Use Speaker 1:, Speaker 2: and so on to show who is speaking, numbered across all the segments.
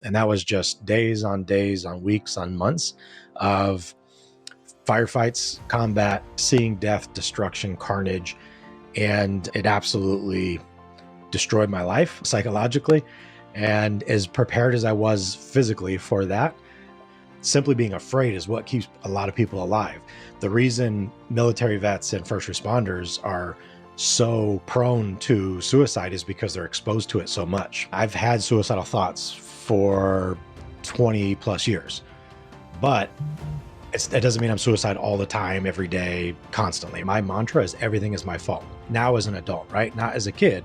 Speaker 1: And that was just days, on weeks, on months of firefights, combat, seeing death, destruction, carnage. And it absolutely destroyed my life psychologically. And as prepared as I was physically for that, simply being afraid is what keeps a lot of people alive. The reason military vets and first responders are so prone to suicide is because they're exposed to it so much. I've had suicidal thoughts for 20 plus years, but it doesn't mean I'm suicidal all the time, every day, constantly. My mantra is everything is my fault. Now as an adult, right? Not as a kid,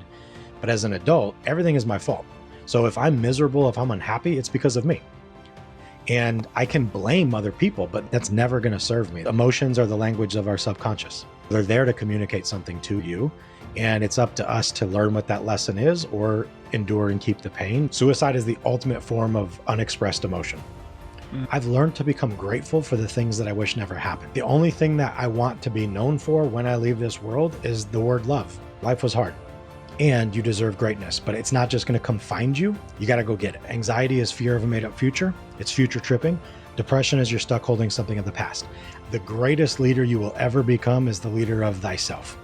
Speaker 1: but as an adult, everything is my fault. So if I'm miserable, if I'm unhappy, it's because of me. And I can blame other people, but that's never going to serve me. Emotions are the language of our subconscious. They're there to communicate something to you. And it's up to us to learn what that lesson is or endure and keep the pain. Suicide is the ultimate form of unexpressed emotion. I've learned to become grateful for the things that I wish never happened. The only thing that I want to be known for when I leave this world is the word love. Life was hard and you deserve greatness, but it's not just going to come find you. You got to go get it. Anxiety is fear of a made up future. It's future tripping. Depression is you're stuck holding something of the past. The greatest leader you will ever become is the leader of thyself.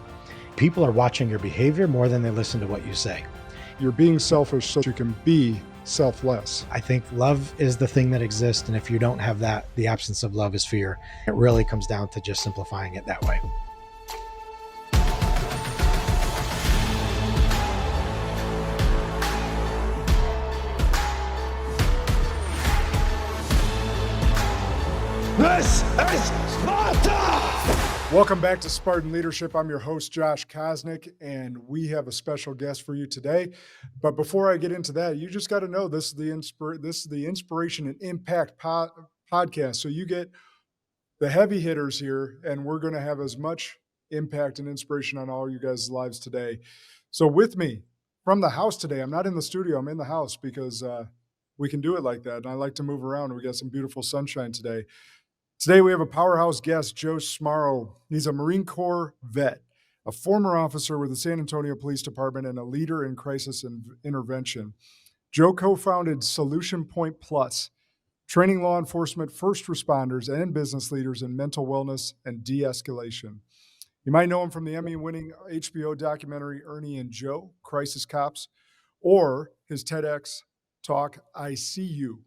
Speaker 1: People are watching your behavior more than they listen to what you say.
Speaker 2: You're being selfish so you can be selfless.
Speaker 1: I think love is the thing that exists. And if you don't have that, the absence of love is fear. It really comes down to just simplifying it that way.
Speaker 3: This is Sparta!
Speaker 2: Welcome back to Spartan Leadership. I'm your host, Josh Kosnick, and we have a special guest for you today. But before I get into that, you just got to know this is the Inspiration and Impact podcast. So you get the heavy hitters here, and we're going to have as much impact and inspiration on all you guys' lives today. So with me from the house today, I'm not in the studio, I'm in the house because we can do it like that. And I like to move around. We got some beautiful sunshine today. Today, we have a powerhouse guest, Joe Smarro. He's a Marine Corps vet, a former officer with the San Antonio Police Department, and a leader in crisis intervention. Joe co-founded Solution Point Plus, training law enforcement, first responders, and business leaders in mental wellness and de-escalation. You might know him from the Emmy-winning HBO documentary Ernie and Joe, Crisis Cops, or his TEDx talk, I See You.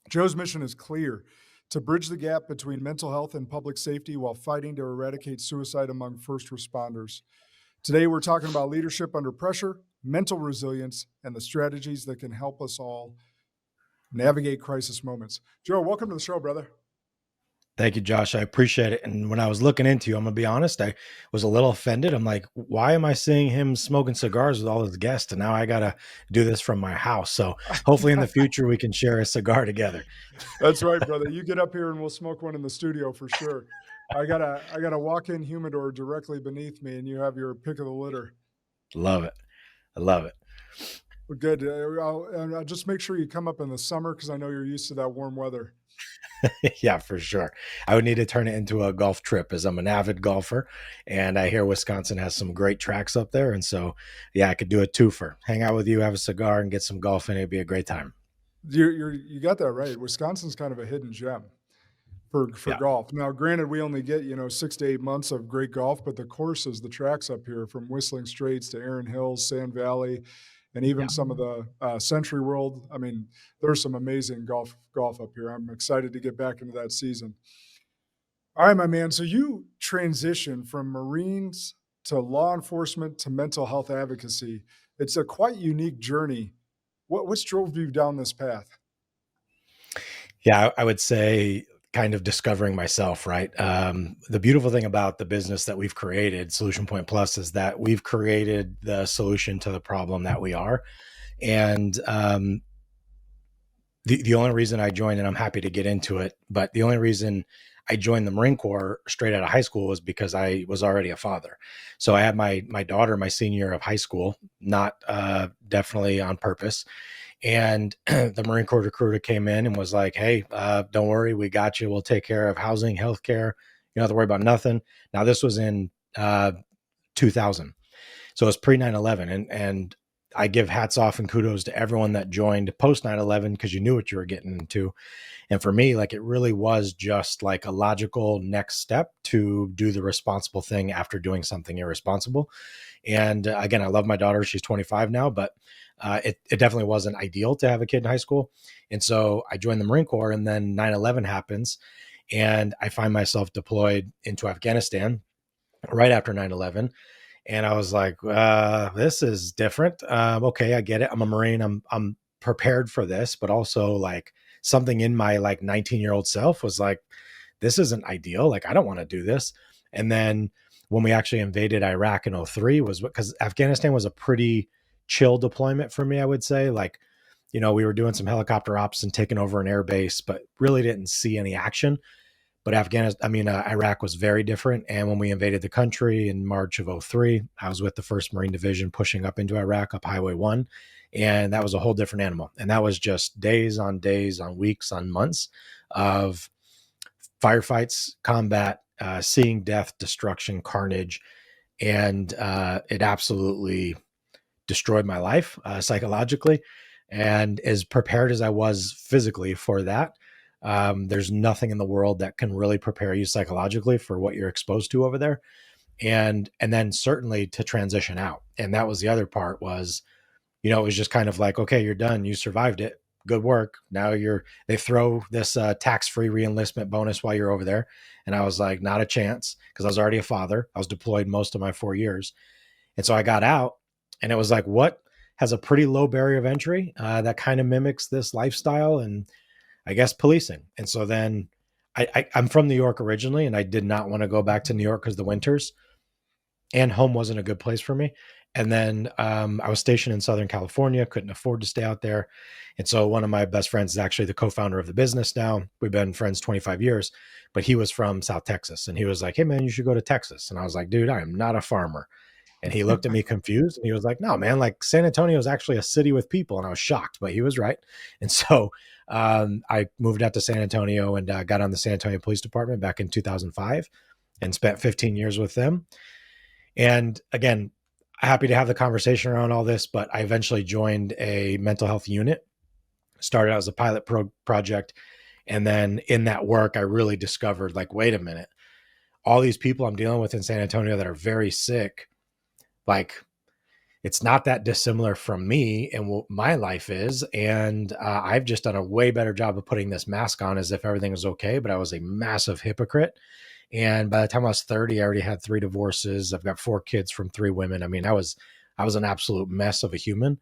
Speaker 2: Joe's mission is clear: to bridge the gap between mental health and public safety while fighting to eradicate suicide among first responders. Today, we're talking about leadership under pressure, mental resilience, and the strategies that can help us all navigate crisis moments. Joe, welcome to the show, brother.
Speaker 1: Thank you, Josh. I appreciate it. And when I was looking into you, I'm going to be honest, I was a little offended. I'm like, why am I seeing him smoking cigars with all his guests? And now I got to do this from my house. So hopefully in the future, we can share a cigar together.
Speaker 2: That's right, brother. You get up here and we'll smoke one in the studio for sure. I got a walk-in humidor directly beneath me, and you have your pick of the litter.
Speaker 1: Love it. I love it.
Speaker 2: Well, good. I'll just make sure you come up in the summer because I know you're used to that warm weather.
Speaker 1: Yeah, for sure. I would need to turn it into a golf trip as I'm an avid golfer, and I hear Wisconsin has some great tracks up there. And so, yeah, I could do a twofer, hang out with you, have a cigar, and get some golf in. It'd be a great time.
Speaker 2: You got that right. Wisconsin's kind of a hidden gem for
Speaker 1: Yeah.
Speaker 2: golf. Now, granted, we only get 6 to 8 months of great golf, but the courses, the tracks up here, from Whistling Straits to Erin Hills, Sand Valley, and even some of the Century World. I mean, there's some amazing golf up here. I'm excited to get back into that season. All right, my man. So you transitioned from Marines to law enforcement to mental health advocacy. It's a quite unique journey. What's drove you down this path?
Speaker 1: Yeah, I would say kind of discovering myself, right? The beautiful thing about the business that we've created, Solution Point Plus, is that we've created the solution to the problem that we are. And the only reason I joined, and I'm happy to get into it, but the only reason I joined the Marine Corps straight out of high school was because I was already a father. So I had my daughter my senior year of high school, not definitely on purpose. And the Marine Corps recruiter came in and was like, hey, don't worry, we got you. We'll take care of housing, healthcare. You don't have to worry about nothing. Now, this was in 2000. So it was pre 9/11. And I give hats off and kudos to everyone that joined post 9/11 because you knew what you were getting into. And for me, like it really was just like a logical next step to do the responsible thing after doing something irresponsible. And again, I love my daughter. She's 25 now, but it definitely wasn't ideal to have a kid in high school. And so I joined the Marine Corps, and then 9/11 happens, and I find myself deployed into Afghanistan right after 9/11. And I was like, this is different. Okay, I get it. I'm a Marine. I'm prepared for this, but also like something in my like 19-year-old self was like, this isn't ideal. Like, I don't want to do this. And then when we actually invaded Iraq in '03 was because Afghanistan was a pretty chill deployment for me, I would say. Like, we were doing some helicopter ops and taking over an air base, but really didn't see any action. But Iraq was very different. And when we invaded the country in March of '03, I was with the 1st Marine Division pushing up into Iraq up Highway 1. And that was a whole different animal. And that was just days, on weeks, on months of firefights, combat, seeing death, destruction, carnage. And it absolutely destroyed my life psychologically. And as prepared as I was physically for that, there's nothing in the world that can really prepare you psychologically for what you're exposed to over there. And then certainly to transition out. And that was the other part was, it was just kind of like, okay, you're done. You survived it. Good work. Now they throw this tax-free reenlistment bonus while you're over there. And I was like, not a chance, because I was already a father. I was deployed most of my 4 years. And so I got out, and it was like, what has a pretty low barrier of entry that kind of mimics this lifestyle and I guess policing. And so then I'm from New York originally, and I did not want to go back to New York because the winters and home wasn't a good place for me. And then I was stationed in Southern California, couldn't afford to stay out there. And so one of my best friends is actually the co-founder of the business now. We've been friends 25 years, but he was from South Texas. And he was like, hey, man, you should go to Texas. And I was like, dude, I am not a farmer. And he looked at me confused, and he was like, no, man, like San Antonio is actually a city with people. And I was shocked, but he was right. And so I moved out to San Antonio and got on the San Antonio Police Department back in 2005 and spent 15 years with them. And again, happy to have the conversation around all this, but I eventually joined a mental health unit, started out as a pilot project. And then in that work, I really discovered like, wait a minute, all these people I'm dealing with in San Antonio that are very sick, like it's not that dissimilar from me and what my life is. And I've just done a way better job of putting this mask on as if everything was okay. But I was a massive hypocrite. And by the time I was 30, I already had 3 divorces. I've got 4 kids from 3 women. I mean, I was an absolute mess of a human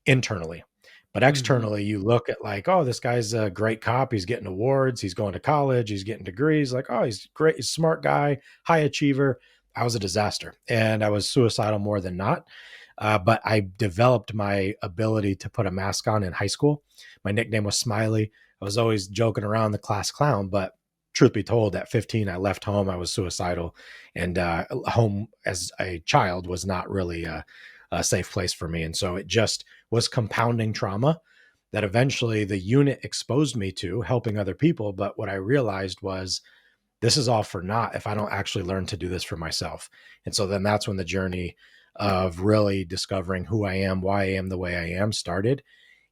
Speaker 1: internally. But externally, you look at like, oh, this guy's a great cop. He's getting awards. He's going to college. He's getting degrees. Like, oh, he's great. He's a smart guy, high achiever. I was a disaster, and I was suicidal more than not. But I developed my ability to put a mask on in high school. My nickname was Smiley. I was always joking around the class clown, but truth be told, at 15, I left home. I was suicidal, and home as a child was not really a safe place for me. And so it just was compounding trauma that eventually the unit exposed me to, helping other people. But what I realized was this is all for naught if I don't actually learn to do this for myself. And so then that's when the journey of really discovering who I am, why I am the way I am started.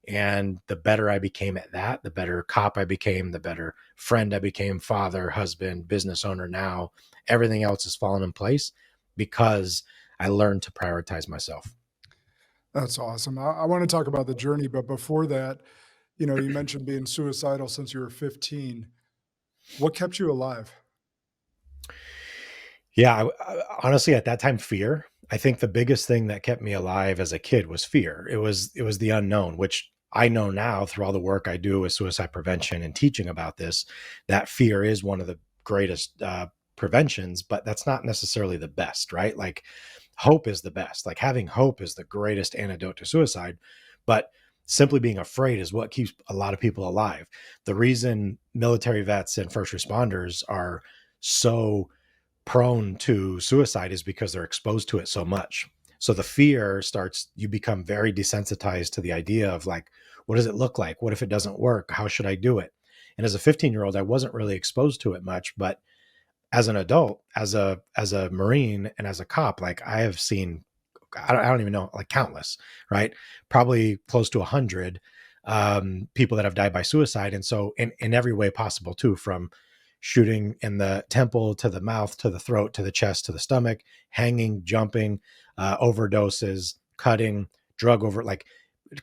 Speaker 1: And the better I became at that, the better cop I became, the better friend I became, father, husband, business owner now. Everything else has fallen in place because I learned to prioritize myself.
Speaker 2: That's awesome. I want to talk about the journey, but before that, you mentioned being suicidal since you were 15. What kept you alive?
Speaker 1: Yeah, honestly, at that time, fear. I think the biggest thing that kept me alive as a kid was fear. It was the unknown, which I know now through all the work I do with suicide prevention and teaching about this, that fear is one of the greatest preventions, but that's not necessarily the best, right? Like hope is the best. Like having hope is the greatest antidote to suicide, but simply being afraid is what keeps a lot of people alive. The reason military vets and first responders are so prone to suicide is because they're exposed to it so much. So the fear starts, you become very desensitized to the idea of like, what does it look like? What if it doesn't work? How should I do it? And as a 15-year-old, I wasn't really exposed to it much, but as an adult, as a Marine and as a cop, like I have seen I don't even know, like countless, right? Probably close to 100 people that have died by suicide. And so in every way possible too, from shooting in the temple to the mouth, to the throat, to the chest, to the stomach, hanging, jumping, overdoses, cutting, drug over, like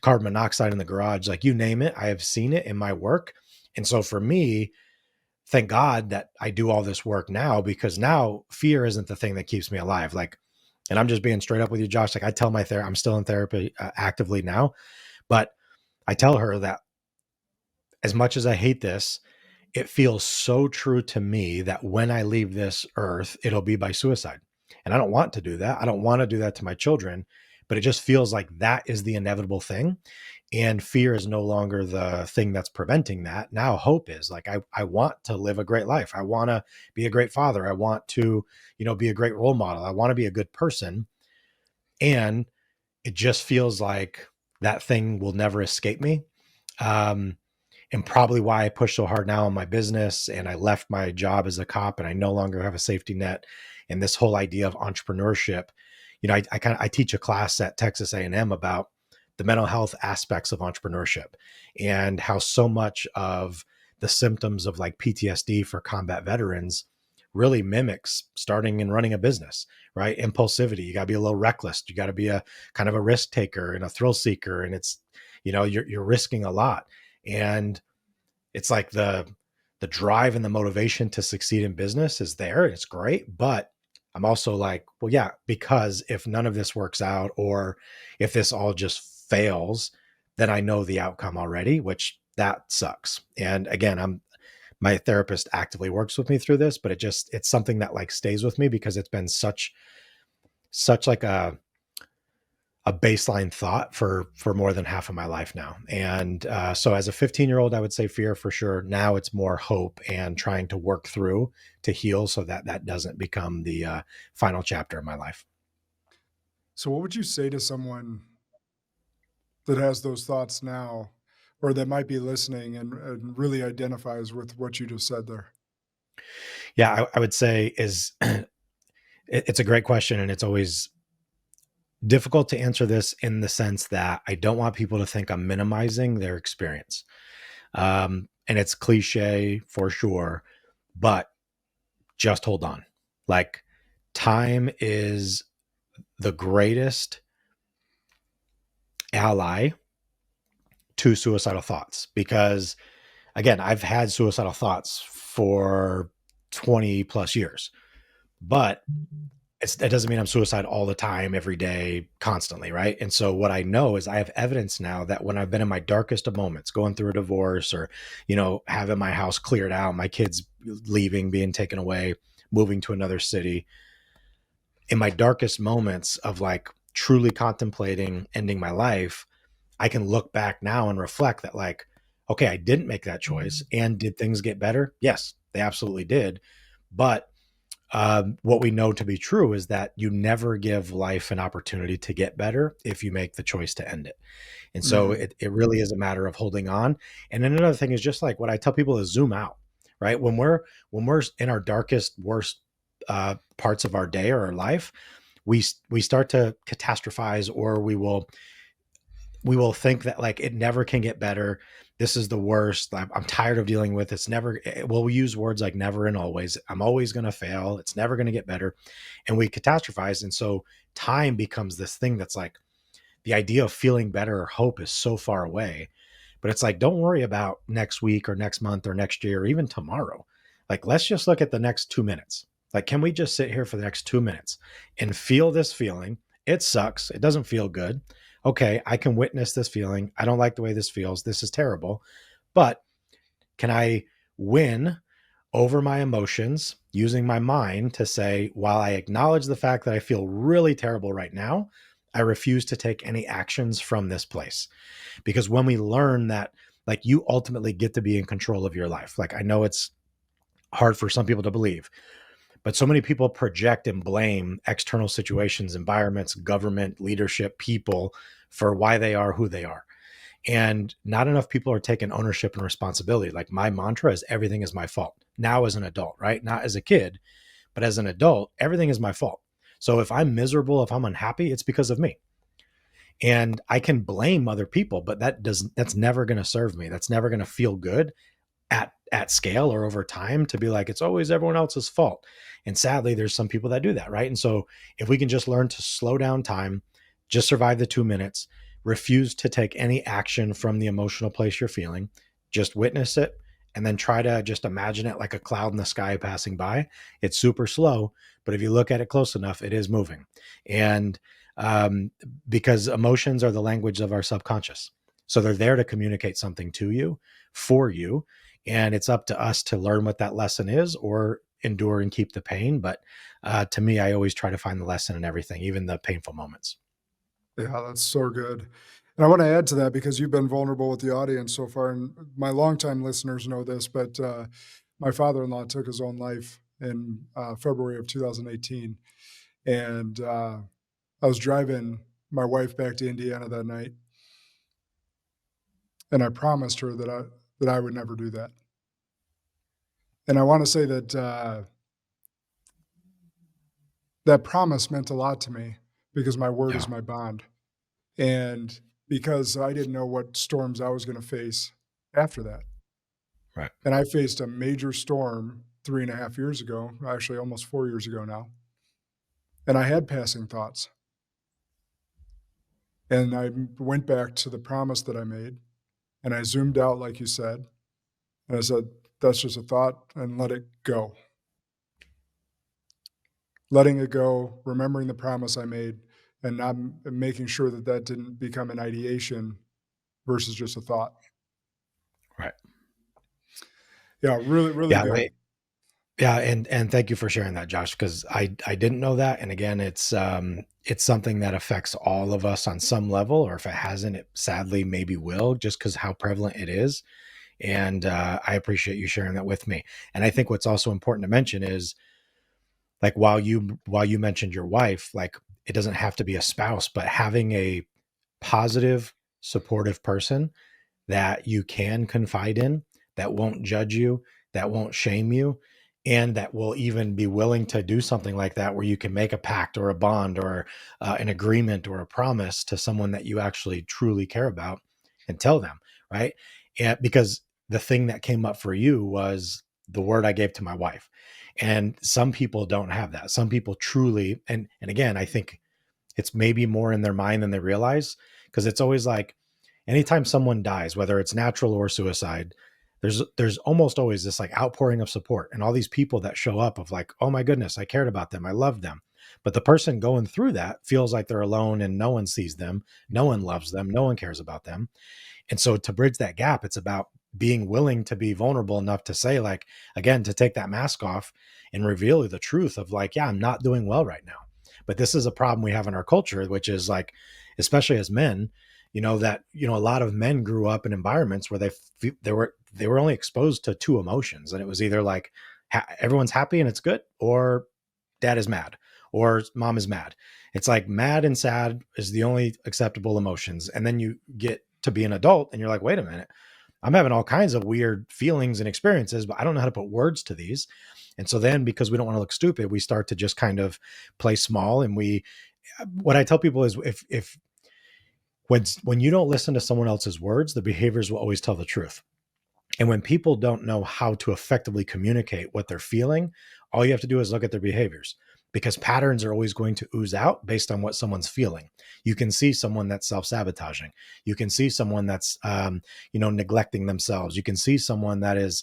Speaker 1: carbon monoxide in the garage, like you name it. I have seen it in my work. And so for me, thank God that I do all this work now, because now fear isn't the thing that keeps me alive. Like, and I'm just being straight up with you, Josh. Like I tell my therapist, I'm still in therapy actively now, but I tell her that as much as I hate this, it feels so true to me that when I leave this earth, it'll be by suicide. And I don't want to do that. I don't want to do that to my children, but it just feels like that is the inevitable thing. And fear is no longer the thing that's preventing that. Now hope is. Like I want to live a great life. I want to be a great father. I want to, be a great role model. I want to be a good person. And it just feels like that thing will never escape me. And probably why I push so hard now on my business, and I left my job as a cop, and I no longer have a safety net. And this whole idea of entrepreneurship, I teach a class at Texas A&M about the mental health aspects of entrepreneurship, and how so much of the symptoms of like PTSD for combat veterans really mimics starting and running a business, right? Impulsivity. You got to be a little reckless. You got to be a kind of a risk taker and a thrill seeker. And it's, you're risking a lot. And it's like the drive and the motivation to succeed in business is there. And it's great. But I'm also like, well, yeah, because if none of this works out, or if this all just fails, then I know the outcome already, which that sucks. And again, my therapist actively works with me through this, but it's something that like stays with me, because it's been such like a baseline thought for more than half of my life now. And so as a 15-year-old, I would say fear for sure. Now it's more hope and trying to work through to heal, so that doesn't become the final chapter of my life.
Speaker 2: So what would you say to someone that has those thoughts now, or that might be listening and really identifies with what you just said there?
Speaker 1: Yeah, I would say it's a great question. And it's always difficult to answer this in the sense that I don't want people to think I'm minimizing their experience. And it's cliche for sure, but just hold on. Like, time is the greatest ally to suicidal thoughts, because again, I've had suicidal thoughts for 20 plus years, but it doesn't mean I'm suicidal all the time, every day, constantly, right? And so what I know is I have evidence now that when I've been in my darkest of moments, going through a divorce, or, having my house cleared out, my kids leaving, being taken away, moving to another city, in my darkest moments of like truly contemplating ending my life, I can look back now and reflect that like, okay, I didn't make that choice. And did things get better? Yes, they absolutely did. But what we know to be true is that you never give life an opportunity to get better if you make the choice to end it. And so it really is a matter of holding on. And then another thing is just like what I tell people is zoom out, right? When we're in our darkest, worst parts of our day or our life, we start to catastrophize, or we will think that like it never can get better. This is the worst. I'm tired of dealing with it's never. We'll use words like never and always. I'm always going to fail. It's never going to get better. And we catastrophize. And so time becomes this thing that's like the idea of feeling better or hope is so far away. But it's like, don't worry about next week or next month or next year or even tomorrow. Like, let's just look at the next 2 minutes. Like, can we just sit here for the next 2 minutes and feel this feeling? It sucks. It doesn't feel good. Okay, I can witness this feeling. I don't like the way this feels. This is terrible. But can I win over my emotions using my mind to say, while I acknowledge the fact that I feel really terrible right now, I refuse to take any actions from this place? Because when we learn that, like, you ultimately get to be in control of your life. Like, I know it's hard for some people to believe, but so many people project and blame external situations, environments, government, leadership, people for why they are who they are. And not enough people are taking ownership and responsibility. Like, my mantra is everything is my fault. Now as an adult, right? Not as a kid, but as an adult, everything is my fault. So if I'm miserable, if I'm unhappy, it's because of me. And I can blame other people, but that's never going to serve me. That's never going to feel good at scale or over time, to be like, it's always everyone else's fault. And sadly, there's some people that do that, right? And so if we can just learn to slow down time, just survive the 2 minutes, refuse to take any action from the emotional place you're feeling, just witness it, and then try to just imagine it like a cloud in the sky passing by. It's super slow, but if you look at it close enough, it is moving. And um, because emotions are the language of our subconscious. So they're there to communicate something to you, for you. And it's up to us to learn what that lesson is or endure and keep the pain. But to me, I always try to find the lesson in everything, even the painful moments.
Speaker 2: Yeah, that's so good. And I want to add to that because you've been vulnerable with the audience so far. And my longtime listeners know this, but my father-in-law took his own life in February of 2018. And I was driving my wife back to Indiana that night. And I promised her that I would never do that. And I want to say that that promise meant a lot to me because my word
Speaker 1: Yeah.
Speaker 2: is my bond. And because I didn't know what storms I was going to face after that.
Speaker 1: Right.
Speaker 2: And I faced a major storm 3.5 years ago, actually almost 4 years ago now. And I had passing thoughts. And I went back to the promise that I made and I zoomed out, like you said. And I said, that's just a thought and let it go. Letting it go, remembering the promise I made, and not making sure that that didn't become an ideation versus just a thought.
Speaker 1: Right.
Speaker 2: Yeah, really, really
Speaker 1: Yeah.
Speaker 2: good.
Speaker 1: Yeah, and thank you for sharing that, Josh, because I didn't know that. And again, it's something that affects all of us on some level, or if it hasn't, it sadly maybe will, just because how prevalent it is. And I appreciate you sharing that with me. And I think what's also important to mention is, like, while you mentioned your wife, like, it doesn't have to be a spouse, but having a positive, supportive person that you can confide in, that won't judge you, that won't shame you, and that will even be willing to do something like that, where you can make a pact or a bond or an agreement or a promise to someone that you actually truly care about and tell them, right? And because the thing that came up for you was the word I gave to my wife. And some people don't have that. Some people truly, and again, I think it's maybe more in their mind than they realize, because it's always like, anytime someone dies, whether it's natural or suicide, there's almost always this like outpouring of support and all these people that show up of like, oh my goodness, I cared about them, I loved them. But the person going through that feels like they're alone and no one sees them, no one loves them, no one cares about them. And so to bridge that gap, it's about being willing to be vulnerable enough to say, like, again, to take that mask off and reveal the truth of like, yeah, I'm not doing well right now. But this is a problem we have in our culture, which is like, especially as men, that a lot of men grew up in environments where they were only exposed to two emotions, and it was either like everyone's happy and it's good, or dad is mad, or mom is mad. It's like mad and sad is the only acceptable emotions. And then you get to be an adult and you're like, wait a minute, I'm having all kinds of weird feelings and experiences, but I don't know how to put words to these. And so then, because we don't want to look stupid, we start to just kind of play small. And what I tell people is, if when you don't listen to someone else's words, the behaviors will always tell the truth. And when people don't know how to effectively communicate what they're feeling, all you have to do is look at their behaviors, because patterns are always going to ooze out based on what someone's feeling. You can see someone that's self-sabotaging. You can see someone that's, neglecting themselves. You can see someone that is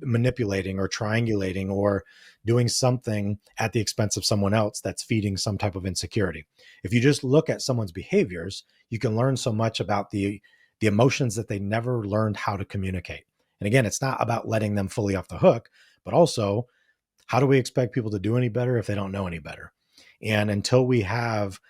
Speaker 1: manipulating or triangulating or doing something at the expense of someone else that's feeding some type of insecurity. If you just look at someone's behaviors, you can learn so much about the emotions that they never learned how to communicate. And again, it's not about letting them fully off the hook, but also, how do we expect people to do any better if they don't know any better? And until we have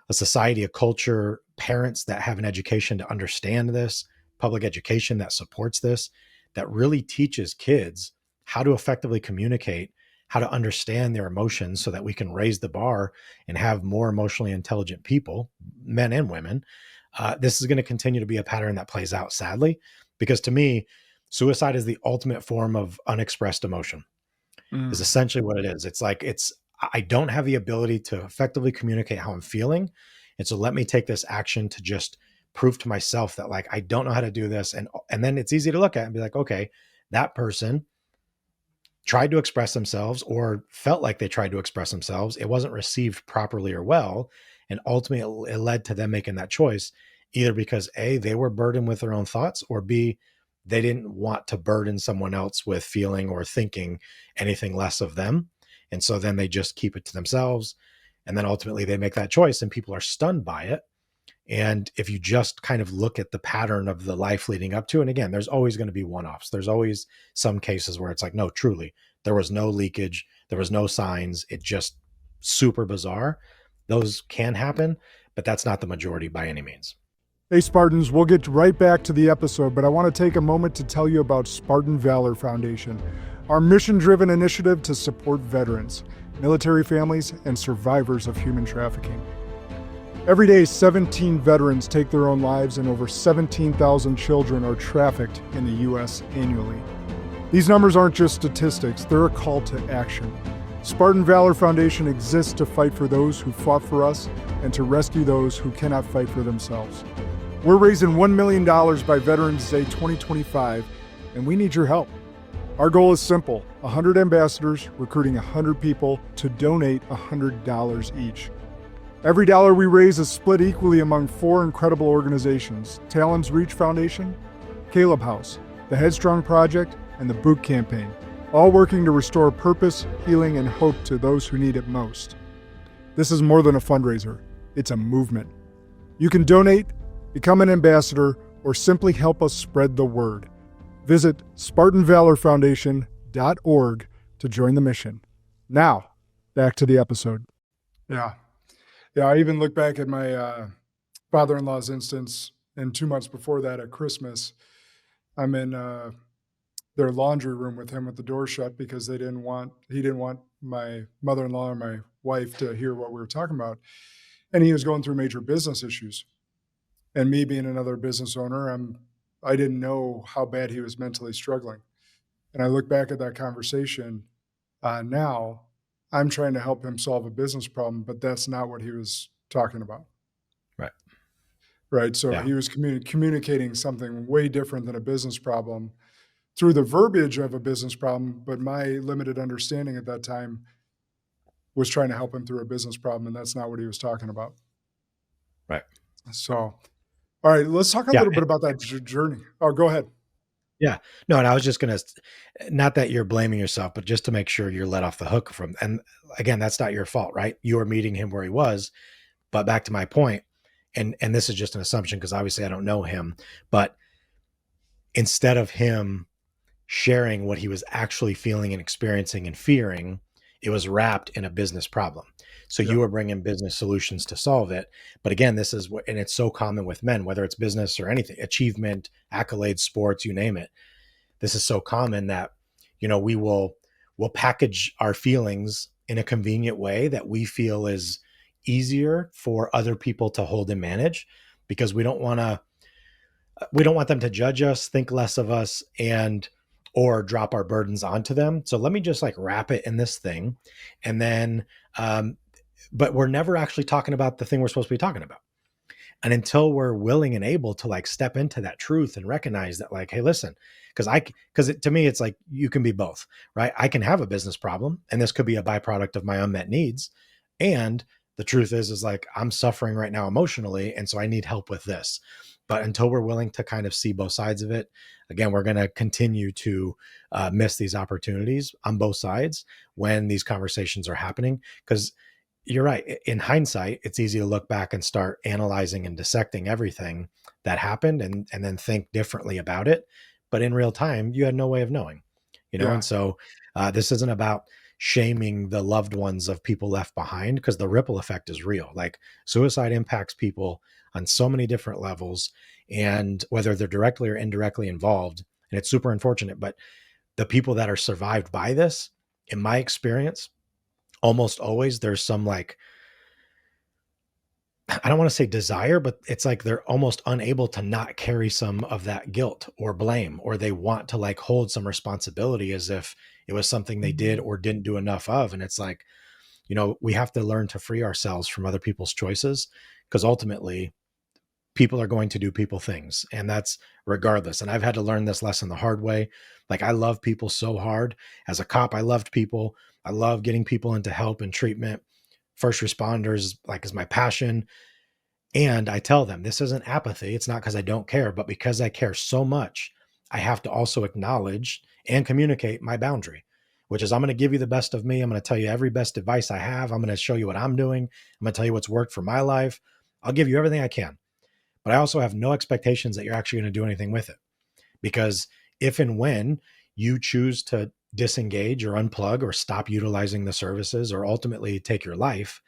Speaker 1: a society, a culture, parents that have an education to understand this, public education that supports this, that really teaches kids how to effectively communicate, how to understand their emotions, so that we can raise the bar and have more emotionally intelligent people, men and women, this is going to continue to be a pattern that plays out, sadly, because to me, suicide is the ultimate form of unexpressed emotion, is
Speaker 2: Mm.
Speaker 1: essentially what it is. It's like, I don't have the ability to effectively communicate how I'm feeling. And so let me take this action to just prove to myself that like, I don't know how to do this. And then it's easy to look at and be like, okay, that person tried to express themselves or felt like they tried to express themselves. It wasn't received properly or well. And ultimately it led to them making that choice, either because A, they were burdened with their own thoughts, or B, they didn't want to burden someone else with feeling or thinking anything less of them. And so then they just keep it to themselves. And then ultimately they make that choice and people are stunned by it. And if you just kind of look at the pattern of the life leading up to, and again, there's always going to be one-offs. There's always some cases where it's like, no, truly, there was no leakage. There was no signs. It just super bizarre. Those can happen, but that's not the majority by any means.
Speaker 2: Hey, Spartans, we'll get right back to the episode, but I want to take a moment to tell you about Spartan Valor Foundation, our mission-driven initiative to support veterans, military families, and survivors of human trafficking. Every day, 17 veterans take their own lives and over 17,000 children are trafficked in the U.S. annually. These numbers aren't just statistics, they're a call to action. Spartan Valor Foundation exists to fight for those who fought for us and to rescue those who cannot fight for themselves. We're raising $1 million by Veterans Day 2025, and we need your help. Our goal is simple: 100 ambassadors recruiting 100 people to donate $100 each. Every dollar we raise is split equally among 4 incredible organizations: Talon's Reach Foundation, Caleb House, the Headstrong Project, and the Boot Campaign, all working to restore purpose, healing, and hope to those who need it most. This is more than a fundraiser, it's a movement. You can donate, become an ambassador, or simply help us spread the word. Visit SpartanValorFoundation.org to join the mission. Now, back to the episode. Yeah, I even look back at my father-in-law's instance, and 2 months before that at Christmas, I'm in their laundry room with him with the door shut because he didn't want my mother-in-law or my wife to hear what we were talking about. And he was going through major business issues. And me being another business owner, I didn't know how bad he was mentally struggling. And I look back at that conversation now, I'm trying to help him solve a business problem, but that's not what he was talking about. Right. So
Speaker 1: Yeah.
Speaker 2: he was communicating something way different than a business problem through the verbiage of a business problem. But my limited understanding at that time was trying to help him through a business problem. And that's not what he was talking about.
Speaker 1: Right.
Speaker 2: So, all right, let's talk a little bit about that journey. Oh, go ahead.
Speaker 1: Yeah. No, and I was just going to, not that you're blaming yourself, but just to make sure you're let off the hook from, and again, that's not your fault, right? You were meeting him where he was, but back to my point, and this is just an assumption because obviously I don't know him, but instead of him sharing what he was actually feeling and experiencing and fearing, it was wrapped in a business problem. So you were bringing business solutions to solve it. But again, this is what, and it's so common with men, whether it's business or anything, achievement, accolades, sports, you name it. This is so common that, we'll package our feelings in a convenient way that we feel is easier for other people to hold and manage, because we don't want them to judge us, think less of us, or drop our burdens onto them. So let me just wrap it in this thing. And then, but we're never actually talking about the thing we're supposed to be talking about. And until we're willing and able to step into that truth and recognize that hey, listen, because to me, it's you can be both, right? I can have a business problem and this could be a byproduct of my unmet needs. And the truth is I'm suffering right now emotionally. And so I need help with this. But until we're willing to kind of see both sides of it, again, we're going to continue to miss these opportunities on both sides when these conversations are happening. Because you're right. In hindsight, it's easy to look back and start analyzing and dissecting everything that happened and then think differently about it. But in real time, you had no way of knowing, And so this isn't about shaming the loved ones of people left behind, because the ripple effect is real. Suicide impacts people on so many different levels, and whether they're directly or indirectly involved. And it's super unfortunate, but the people that are survived by this, in my experience, almost always there's some I don't want to say desire, but it's they're almost unable to not carry some of that guilt or blame, or they want to hold some responsibility as if it was something they did or didn't do enough of. And it's we have to learn to free ourselves from other people's choices, because ultimately people are going to do people things, and that's regardless. And I've had to learn this lesson the hard way. Like, I love people so hard. As a cop, I loved people. I love getting people into help and treatment. First responders, like, is my passion. And I tell them this isn't apathy. It's not because I don't care, but because I care so much, I have to also acknowledge and communicate my boundary, which is, I'm going to give you the best of me. I'm going to tell you every best advice I have. I'm going to show you what I'm doing. I'm going to tell you what's worked for my life. I'll give you everything I can. But I also have no expectations that you're actually going to do anything with it. Because if and when you choose to disengage or unplug or stop utilizing the services or ultimately take your life,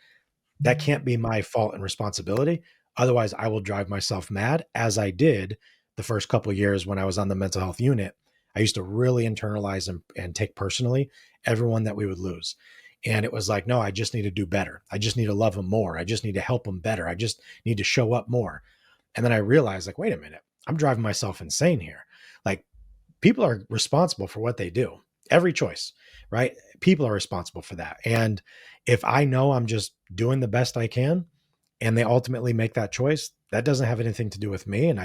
Speaker 1: that can't be my fault and responsibility. Otherwise, I will drive myself mad, as I did the first couple of years when I was on the mental health unit. I used to really internalize and take personally everyone that we would lose. And it was like, no, I just need to do better. I just need to love them more. I just need to help them better. I just need to show up more. And then I realized, like, wait a minute, I'm driving myself insane here. Like, people are responsible for what they do. Every choice, right? People are responsible for that. And if I know I'm just doing the best I can and they ultimately make that choice, that doesn't have anything to do with me. And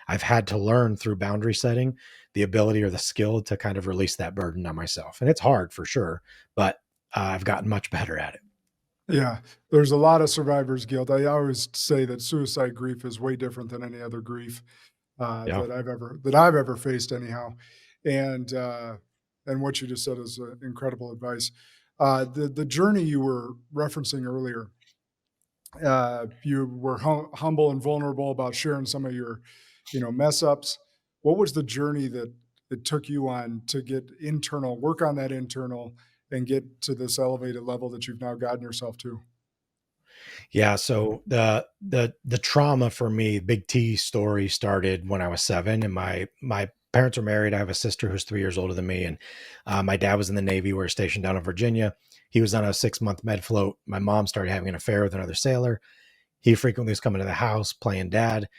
Speaker 1: I've had to learn through boundary setting the ability or the skill to kind of release that burden on myself. And it's hard for sure, but I've gotten much better at it.
Speaker 2: Yeah, there's a lot of survivor's guilt. I always say that suicide grief is way different than any other grief
Speaker 1: Yeah.
Speaker 2: that I've ever faced, anyhow. And and what you just said is incredible advice. The journey you were referencing earlier, you were humble and vulnerable about sharing some of your, mess ups. What was the journey that it took you on to get work on that internal, and get to this elevated level that you've now gotten yourself to?
Speaker 1: Yeah. So the trauma for me, big T story, started when I was 7, and my parents were married. I have a sister who's 3 years older than me, and my dad was in the Navy. We were stationed down in Virginia. He was on a 6-month med float. My mom started having an affair with another sailor. He frequently was coming to the house playing dad,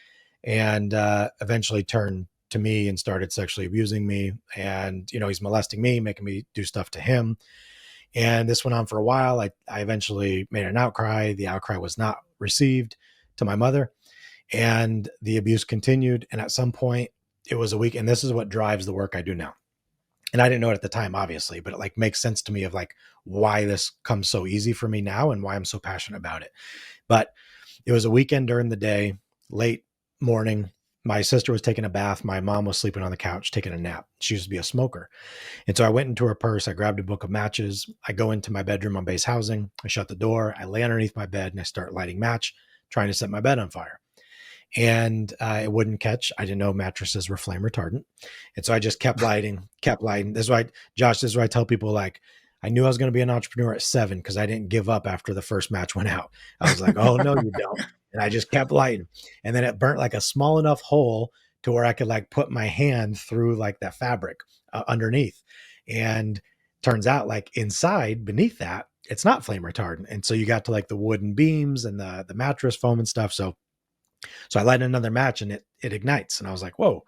Speaker 1: and eventually turned to me and started sexually abusing me. And he's molesting me, making me do stuff to him. And this went on for a while. I eventually made an outcry. The outcry was not received to my mother, and the abuse continued. And at some point, it was a week, and this is what drives the work I do now. And I didn't know it at the time, obviously, but it like makes sense to me of like why this comes so easy for me now and why I'm so passionate about it. But it was a weekend during the day, late morning. My sister was taking a bath. My mom was sleeping on the couch, taking a nap. She used to be a smoker. And so I went into her purse. I grabbed a book of matches. I go into my bedroom on base housing. I shut the door. I lay underneath my bed and I start lighting match, trying to set my bed on fire. And it wouldn't catch. I didn't know mattresses were flame retardant. And so I just kept lighting, kept lighting. This is why, Josh, this is why I tell people, like, I knew I was going to be an entrepreneur at 7 because I didn't give up after the first match went out. I was like, oh, no, you don't. And I just kept lighting. And then it burnt like a small enough hole to where I could like put my hand through like that fabric underneath. And turns out like inside, beneath that, it's not flame retardant. And so you got to like the wooden beams and the mattress foam and stuff. So I light another match and it ignites. And I was like, whoa.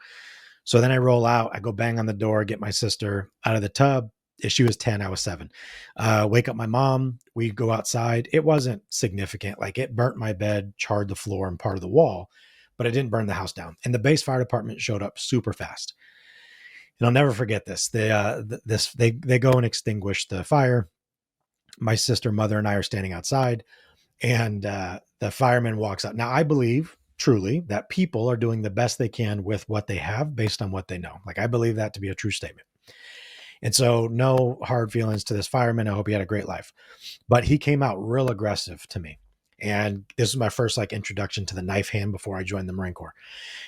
Speaker 1: So then I roll out, I go bang on the door, get my sister out of the tub. If she was 10, I was 7. Wake up my mom. We go outside. It wasn't significant. Like, it burnt my bed, charred the floor and part of the wall, but it didn't burn the house down. And the base fire department showed up super fast. And I'll never forget this. They go and extinguish the fire. My sister, mother, and I are standing outside, and the fireman walks out. Now, I believe truly that people are doing the best they can with what they have based on what they know. Like, I believe that to be a true statement. And so no hard feelings to this fireman. I hope he had a great life, but he came out real aggressive to me. And this was my first like introduction to the knife hand before I joined the Marine Corps.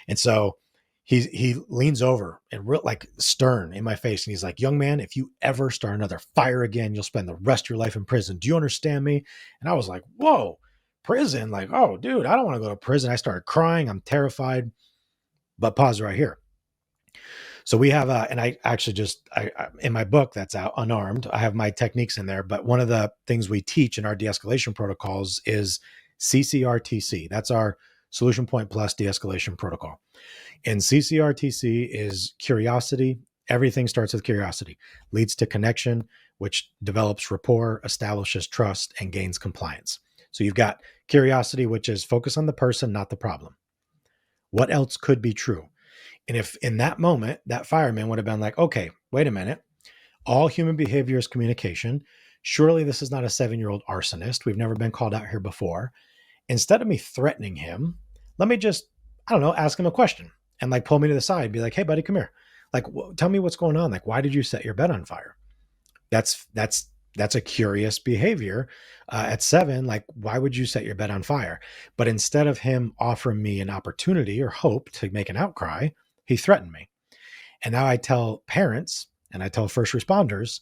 Speaker 1: And so he leans over and real like stern in my face. And he's like, young man, if you ever start another fire again, you'll spend the rest of your life in prison. Do you understand me? And I was like, whoa, prison. Like, oh dude, I don't want to go to prison. I started crying. I'm terrified, but pause right here. So we have and I actually just, in my book that's out, Unarmed, I have my techniques in there. But one of the things we teach in our de-escalation protocols is CCRTC. That's our Solution Point Plus de-escalation protocol. And CCRTC is curiosity. Everything starts with curiosity, leads to connection, which develops rapport, establishes trust, and gains compliance. So you've got curiosity, which is focus on the person, not the problem. What else could be true? And if in that moment, that fireman would have been like, okay, wait a minute. All human behavior is communication. Surely this is not a 7-year-old arsonist. We've never been called out here before. Instead of me threatening him, let me just, I don't know, ask him a question and like pull me to the side, be like, hey, buddy, come here. Like, tell me what's going on. Like, why did you set your bed on fire? That's a curious behavior at 7. Like, why would you set your bed on fire? But instead of him offering me an opportunity or hope to make an outcry, he threatened me. And now I tell parents and I tell first responders,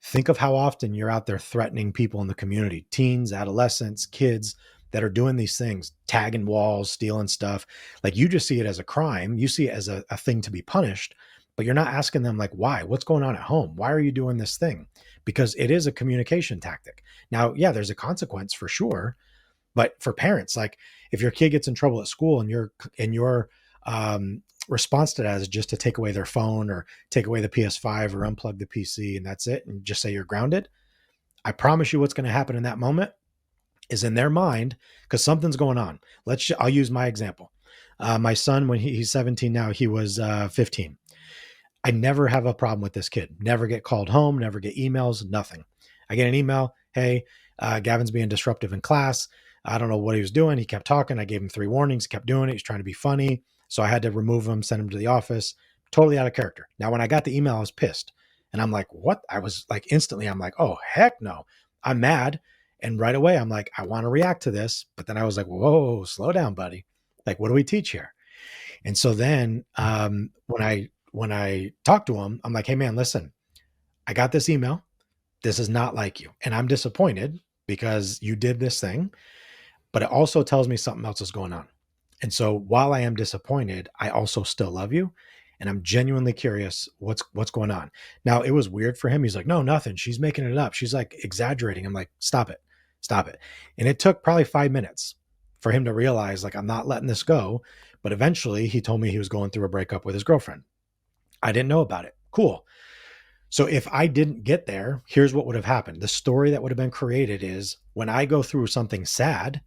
Speaker 1: think of how often you're out there threatening people in the community, teens, adolescents, kids that are doing these things, tagging walls, stealing stuff. Like, you just see it as a crime. You see it as a thing to be punished, but you're not asking them like, why? What's going on at home? Why are you doing this thing? Because it is a communication tactic. Now, yeah, there's a consequence for sure. But for parents, like if your kid gets in trouble at school and your response to that is just to take away their phone or take away the PS5 or unplug the PC and that's it, and just say you're grounded, I promise you what's going to happen in that moment is in their mind, because something's going on. I'll use my example. My son, when he's 17 now, he was 15. I never have a problem with this kid. Never get called home, never get emails, nothing. I get an email, hey, Gavin's being disruptive in class. I don't know what he was doing. He kept talking. I gave him 3 warnings. He kept doing it. He's trying to be funny. So I had to remove him, send him to the office. Totally out of character. Now, when I got the email, I was pissed. And I'm like, what? I was like, instantly, I'm like, oh, heck no. I'm mad. And right away, I'm like, I want to react to this. But then I was like, whoa, slow down, buddy. Like, what do we teach here? And so then when I talked to him, I'm like, hey, man, listen, I got this email. This is not like you. And I'm disappointed because you did this thing. But it also tells me something else is going on. And so while I am disappointed, I also still love you. And I'm genuinely curious what's going on. Now, it was weird for him. He's like, no, nothing. She's making it up. She's like exaggerating. I'm like, stop it. And it took probably 5 minutes for him to realize, like, I'm not letting this go. But eventually he told me he was going through a breakup with his girlfriend. I didn't know about it. Cool. So if I didn't get there, here's what would have happened. The story that would have been created is when I go through something sad,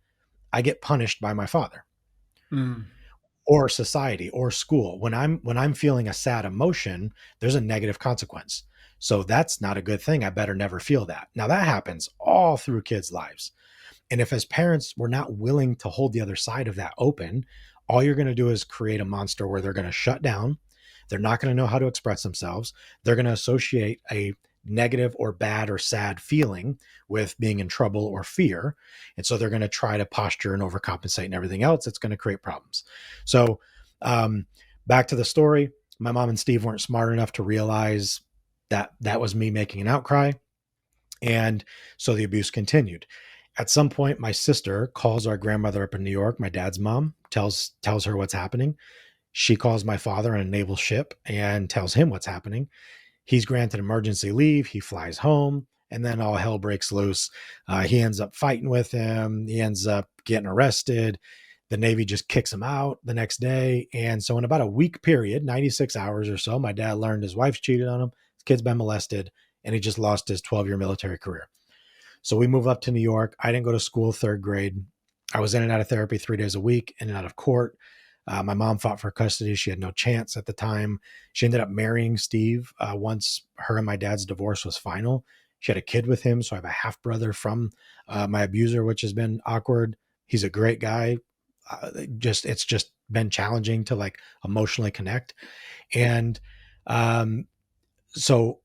Speaker 1: I get punished by my father or society or school. When I'm feeling a sad emotion, there's a negative consequence. So that's not a good thing. I better never feel that. Now that happens all through kids' lives. And if as parents, we're not willing to hold the other side of that open, all you're going to do is create a monster where they're going to shut down. They're not going to know how to express themselves. They're going to associate a negative or bad or sad feeling with being in trouble or fear. And so they're going to try to posture and overcompensate and everything else. It's going to create problems. So back to the story, my mom and Steve weren't smart enough to realize that that was me making an outcry. And so the abuse continued. At some point, my sister calls our grandmother up in New York, my dad's mom, tells her what's happening. She calls my father on a naval ship and tells him what's happening. He's granted emergency leave. He flies home, and then all hell breaks loose. He ends up fighting with him. He ends up getting arrested. The Navy just kicks him out the next day. And so in about a week period, 96 hours or so, my dad learned his wife's cheated on him, his kid's been molested, and he just lost his 12-year military career. So we move up to New York. I didn't go to school 3rd grade. I was in and out of therapy 3 days a week, in and out of court. My mom fought for custody. She had no chance at the time. She ended up marrying Steve once her and my dad's divorce was final. She had a kid with him. So I have a half brother from my abuser, which has been awkward. He's a great guy. It's just been challenging to like emotionally connect. And so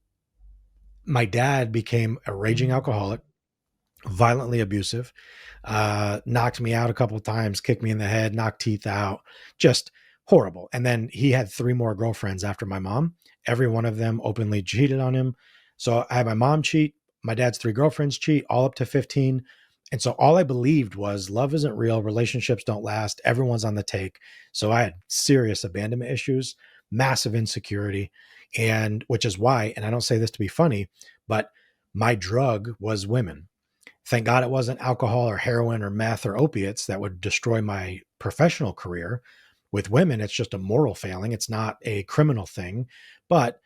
Speaker 1: my dad became a raging alcoholic, violently abusive, knocked me out a couple of times, kicked me in the head, knocked teeth out, just horrible. And then he had 3 more girlfriends after my mom. Every one of them openly cheated on him. So I had my mom cheat, my dad's 3 girlfriends cheat, all up to 15. And so all I believed was love isn't real, relationships don't last, everyone's on the take. So I had serious abandonment issues, massive insecurity, and which is why, and I don't say this to be funny, but my drug was women. Thank God it wasn't alcohol or heroin or meth or opiates that would destroy my professional career. With women, it's just a moral failing. It's not a criminal thing, but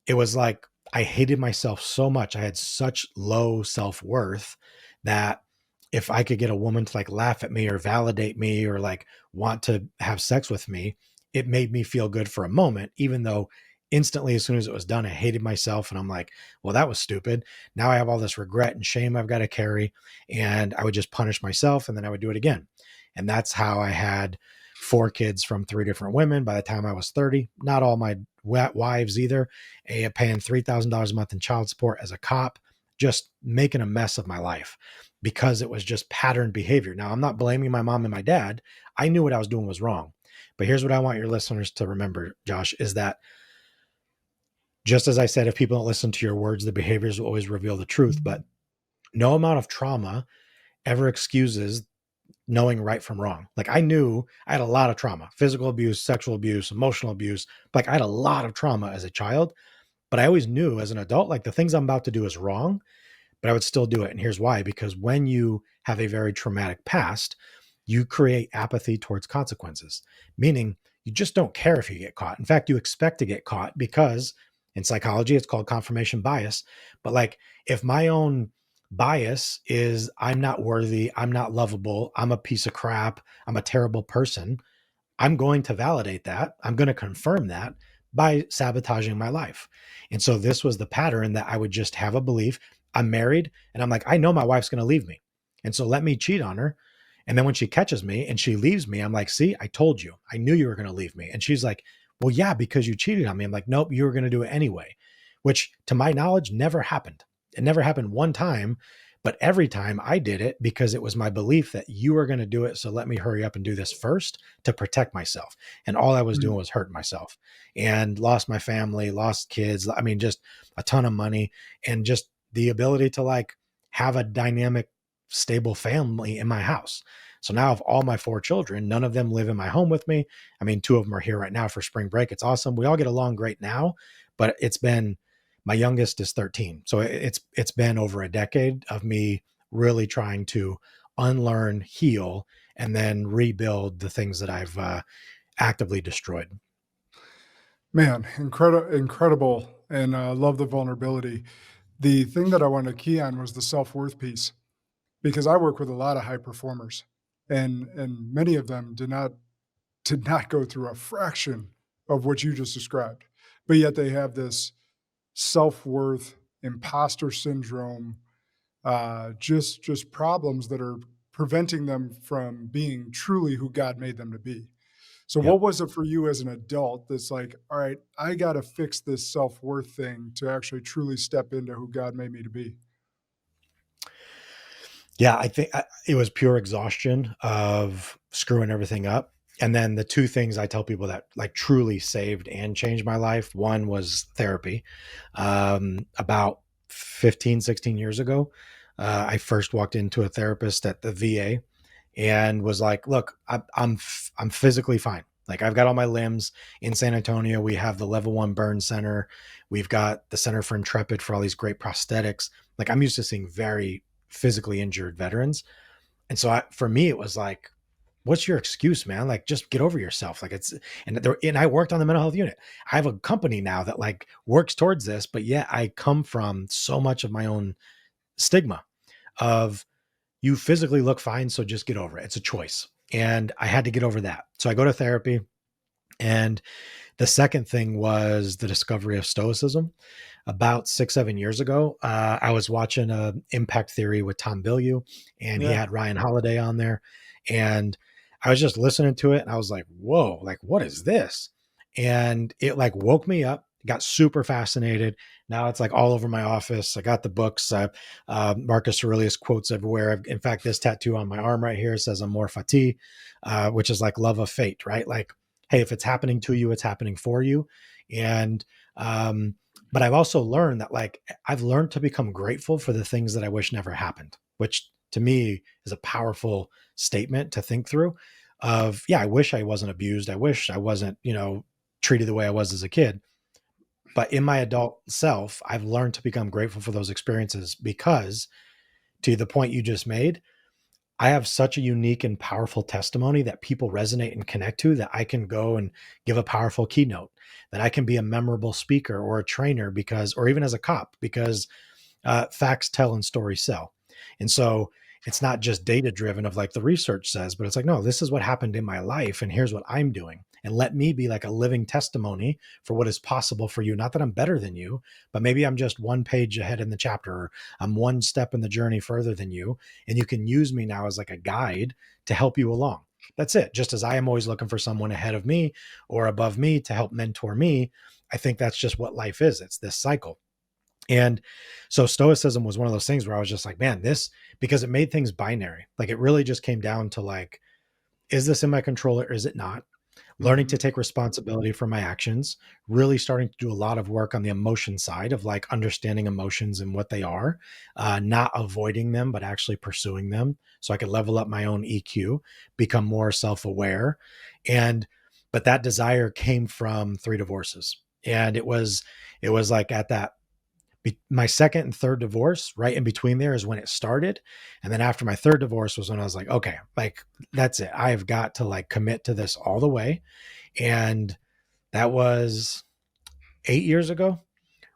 Speaker 1: it was like, I hated myself so much. I had such low self-worth that if I could get a woman to like laugh at me or validate me or like want to have sex with me, it made me feel good for a moment, even though instantly, as soon as it was done, I hated myself. And I'm like, well, that was stupid. Now I have all this regret and shame I've got to carry. And I would just punish myself and then I would do it again. And that's how I had 4 kids from 3 different women by the time I was 30. Not all my wives either. Paying $3,000 a month in child support as a cop, just making a mess of my life because it was just patterned behavior. Now, I'm not blaming my mom and my dad. I knew what I was doing was wrong. But here's what I want your listeners to remember, Josh, is that just as I said, if people don't listen to your words, the behaviors will always reveal the truth. But no amount of trauma ever excuses knowing right from wrong. Like I knew I had a lot of trauma, physical abuse, sexual abuse, emotional abuse. Like I had a lot of trauma as a child, but I always knew as an adult, like the things I'm about to do is wrong, but I would still do it. And here's why, because when you have a very traumatic past, you create apathy towards consequences, meaning you just don't care if you get caught. In fact, you expect to get caught because in psychology, it's called confirmation bias. But like if my own bias is I'm not worthy, I'm not lovable, I'm a piece of crap, I'm a terrible person, I'm going to validate that. I'm going to confirm that by sabotaging my life. And so this was the pattern that I would just have a belief. I'm married and I'm like, I know my wife's going to leave me. And so let me cheat on her. And then when she catches me and she leaves me, I'm like, see, I told you, I knew you were going to leave me. And she's like, well, yeah, because you cheated on me. I'm like, nope, you were going to do it anyway, which to my knowledge never happened. It never happened one time, but every time I did it because it was my belief that you were going to do it. So let me hurry up and do this first to protect myself. And all I was doing was hurting myself and lost my family, lost kids. I mean, just a ton of money and just the ability to like have a dynamic, stable family in my house. So now of all my 4 children, none of them live in my home with me. I mean, 2 of them are here right now for spring break. It's awesome. We all get along great now, but it's been, my youngest is 13. So it's been over a decade of me really trying to unlearn, heal, and then rebuild the things that I've actively destroyed.
Speaker 2: Man, incredible. And love the vulnerability. The thing that I wanted to key on was the self-worth piece, because I work with a lot of high performers and many of them did not go through a fraction of what you just described, but yet they have this self-worth, imposter syndrome, just problems that are preventing them from being truly who God made them to be. So
Speaker 1: Yep.
Speaker 2: what was it for you as an adult that's like, all right, I got to fix this self-worth thing to actually truly step into who God made me to be?
Speaker 1: Yeah, I think it was pure exhaustion of screwing everything up. And then the 2 things I tell people that like truly saved and changed my life. One was therapy. About 15, 16 years ago, I first walked into a therapist at the VA and was like, look, I'm physically fine. Like I've got all my limbs in San Antonio. We have the level 1 burn center. We've got the Center for Intrepid for all these great prosthetics. Like I'm used to seeing very physically injured veterans. And so for me, it was like, what's your excuse, man? Like, just get over yourself. Like and I worked on the mental health unit. I have a company now that like works towards this, but yet I come from so much of my own stigma of you physically look fine. So just get over it. It's a choice. And I had to get over that. So I go to therapy. And the second thing was the discovery of Stoicism. About 6-7 years ago, I was watching Impact Theory with Tom Bilyeu, and he
Speaker 2: Yeah.
Speaker 1: had Ryan Holiday on there. And I was just listening to it, and I was like, whoa, like, what is this? And it like woke me up, got super fascinated. Now it's like all over my office. I got the books. Marcus Aurelius quotes everywhere. In fact, this tattoo on my arm right here says amor fati, which is like love of fate, right? Like, hey, if it's happening to you, it's happening for you. And but I've also learned that like I've learned to become grateful for the things that I wish never happened, which to me is a powerful statement to think through of, yeah, I wish I wasn't abused. I wish I wasn't, treated the way I was as a kid. But in my adult self, I've learned to become grateful for those experiences because to the point you just made, I have such a unique and powerful testimony that people resonate and connect to, that I can go and give a powerful keynote, that I can be a memorable speaker or a trainer because, or even as a cop, because facts tell and stories sell. And so it's not just data driven of like the research says, but it's like, no, this is what happened in my life and here's what I'm doing. And let me be like a living testimony for what is possible for you. Not that I'm better than you, but maybe I'm just one page ahead in the chapter, or I'm one step in the journey further than you. And you can use me now as like a guide to help you along. That's it. Just as I am always looking for someone ahead of me or above me to help mentor me, I think that's just what life is. It's this cycle. And so Stoicism was one of those things where I was just like, man, this, because it made things binary. Like it really just came down to like, is this in my control or is it not? Learning to take responsibility for my actions, really starting to do a lot of work on the emotion side of like understanding emotions and what they are, not avoiding them, but actually pursuing them. So I could level up my own EQ, become more self-aware. But that desire came from 3 divorces. And it was like at that, my second and third divorce, right in between there is when it started. And then after my third divorce was when I was like, okay, like that's it. I have got to like commit to this all the way. And that was 8 years ago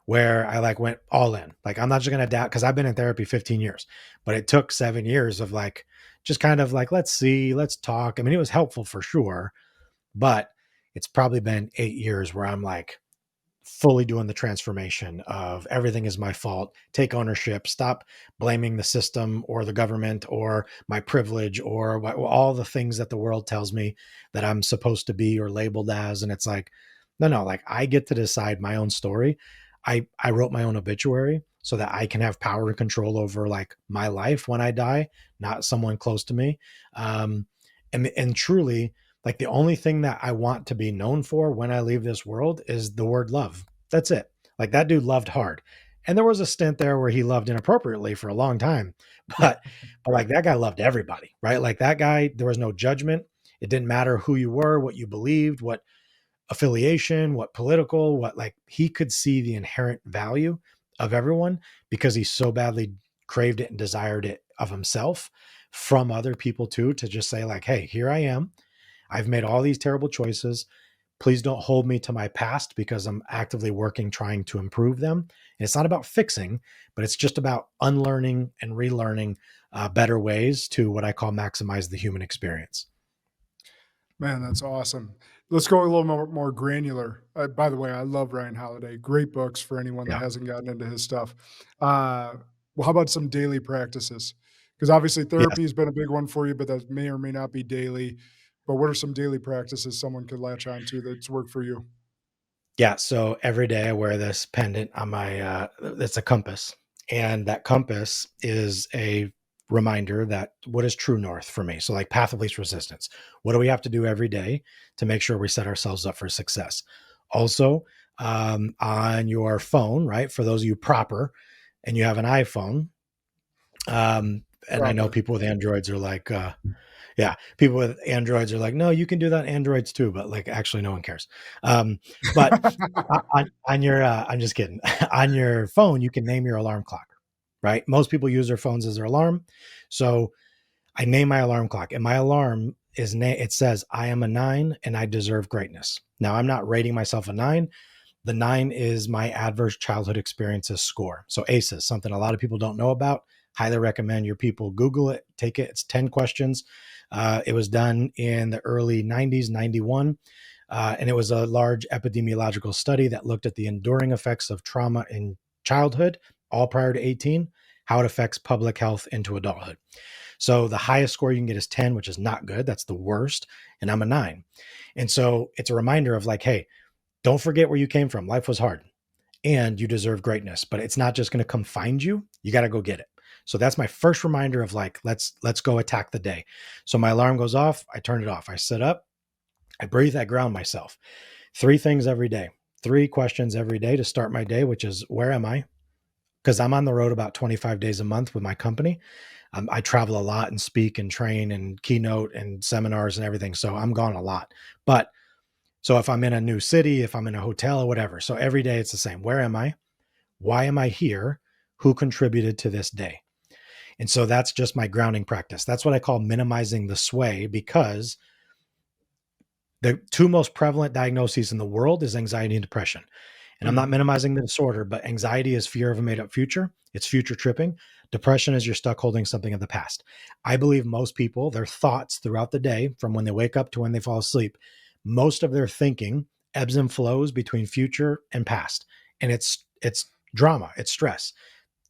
Speaker 1: where I like went all in. Like, I'm not just going to doubt, because I've been in therapy 15 years, but it took 7 years of like, just kind of like, let's see, let's talk. I mean, it was helpful for sure, but it's probably been 8 years where I'm like, fully doing the transformation of everything is my fault, take ownership, stop blaming the system or the government or my privilege or all the things that the world tells me that I'm supposed to be or labeled as. And it's like, no, like I get to decide my own story. I wrote my own obituary so that I can have power and control over like my life when I die, not someone close to me. And truly, like the only thing that I want to be known for when I leave this world is the word love. That's it. Like that dude loved hard. And there was a stint there where he loved inappropriately for a long time, but like that guy loved everybody, right? Like that guy, there was no judgment. It didn't matter who you were, what you believed, what affiliation, what political, what, like he could see the inherent value of everyone because he so badly craved it and desired it of himself from other people too, to just say like, hey, here I am. I've made all these terrible choices. Please don't hold me to my past because I'm actively working, trying to improve them. And it's not about fixing, but it's just about unlearning and relearning better ways to what I call maximize the human experience.
Speaker 2: Man, that's awesome. Let's go a little more granular. By the way, I love Ryan Holiday. Great books for anyone that
Speaker 1: Yeah.
Speaker 2: hasn't gotten into his stuff. Well, how about some daily practices? Because obviously
Speaker 1: Yes.
Speaker 2: therapy has been a big one for you, but that may or may not be daily. But what are some daily practices someone could latch on to that's worked for you?
Speaker 1: Yeah. So every day I wear this pendant on my, it's a compass. And that compass is a reminder that what is true north for me. So like path of least resistance. What do we have to do every day to make sure we set ourselves up for success? Also, on your phone, right? For those of you proper and you have an iPhone, and I know
Speaker 2: Proper.
Speaker 1: people with Androids are like, yeah, people with Androids are like, no, you can do that on Androids too, but like actually no one cares. But on your, I'm just kidding. On your phone, you can name your alarm clock, right? Most people use their phones as their alarm. So I name my alarm clock, and my alarm is, it says, I am a 9 and I deserve greatness. Now I'm not rating myself a 9. The 9 is my adverse childhood experiences score. So ACEs, something a lot of people don't know about. Highly recommend your people Google it, take it. It's 10 questions. It was done in the early 90s, 91. And it was a large epidemiological study that looked at the enduring effects of trauma in childhood, all prior to 18, how it affects public health into adulthood. So the highest score you can get is 10, which is not good. That's the worst. And I'm a 9. And so it's a reminder of like, hey, don't forget where you came from. Life was hard and you deserve greatness, but it's not just going to come find you. You got to go get it. So that's my first reminder of like, let's go attack the day. So my alarm goes off. I turn it off. I sit up, I breathe, I ground myself. 3 things every day, 3 questions every day to start my day, which is where am I? Because I'm on the road about 25 days a month with my company. I travel a lot and speak and train and keynote and seminars and everything. So I'm gone a lot. But so if I'm in a new city, if I'm in a hotel or whatever, so every day it's the same. Where am I? Why am I here? Who contributed to this day? And so that's just my grounding practice. That's what I call minimizing the sway, because the two most prevalent diagnoses in the world is anxiety and depression. And I'm not minimizing the disorder, but anxiety is fear of a made up future. It's future tripping. Depression is you're stuck holding something of the past. I believe most people, their thoughts throughout the day, from when they wake up to when they fall asleep, most of their thinking ebbs and flows between future and past. And it's drama, it's stress,